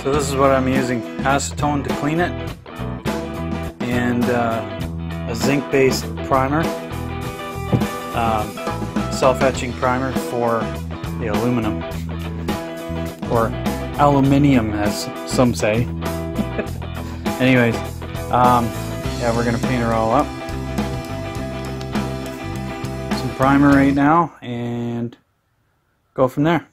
So this is what I'm using: acetone to clean it, and a zinc-based primer, self-etching primer for the aluminum, or aluminium as some say. Anyways, yeah, we're gonna paint her all up. Some primer right now and go from there.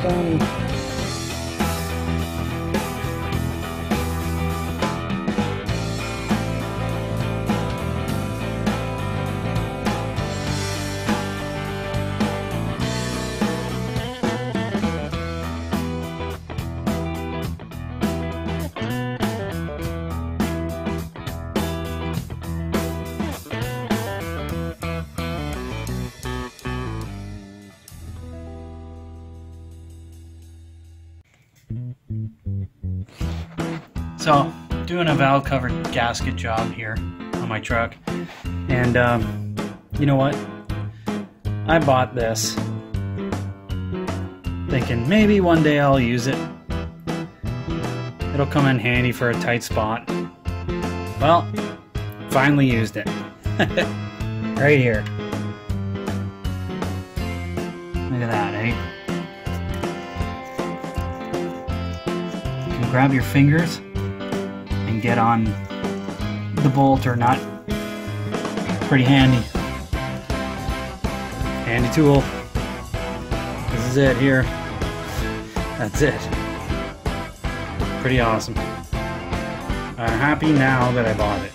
Zombie. So, doing a valve covered gasket job here on my truck, and you know what? I bought this thinking maybe one day I'll use it. It'll come in handy for a tight spot. Well, finally used it. Right here. Look at that, eh? You can grab your fingers and get on the bolt or nut. Pretty handy. Handy tool. This is it here. That's it. Pretty awesome. I'm happy now that I bought it.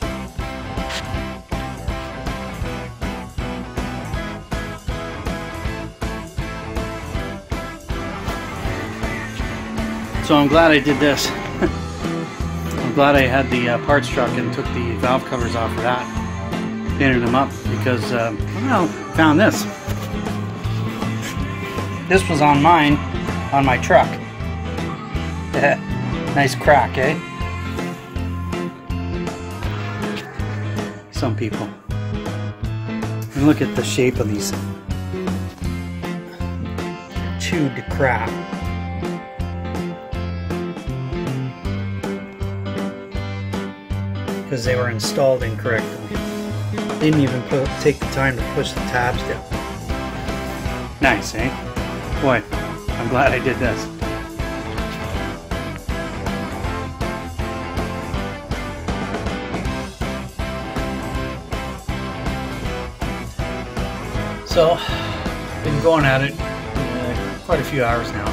So I'm glad I did this. I'm glad I had the parts truck and took the valve covers off of that, painted them up, because well, found this. This was on mine, on my truck. Nice crack, eh? Some people. And look at the shape of these. Chewed to crap. Because they were installed incorrectly. Didn't even take the time to push the tabs down. Nice, eh? Boy, I'm glad I did this. So, been going at it quite a few hours now.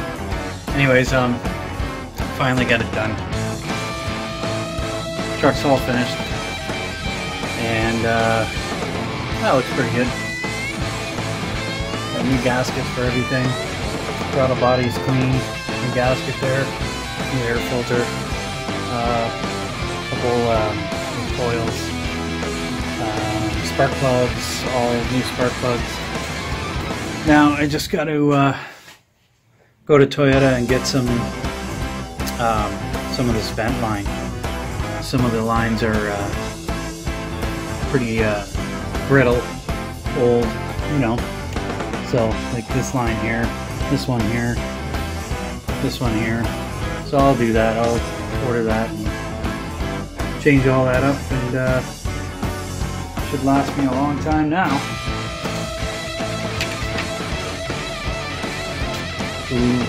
Anyways, finally got it done. Truck's all finished, and that looks pretty good. Got new gaskets for everything. Throttle body's clean. New gasket there. New air filter. Couple coils. spark plugs, all new spark plugs. Now I just got to go to Toyota and get some of this vent line. Some of the lines are pretty brittle, old, you know. So like this line here, this one here, this one here. So I'll do that. I'll order that and change all that up, and should last me a long time now. Ooh,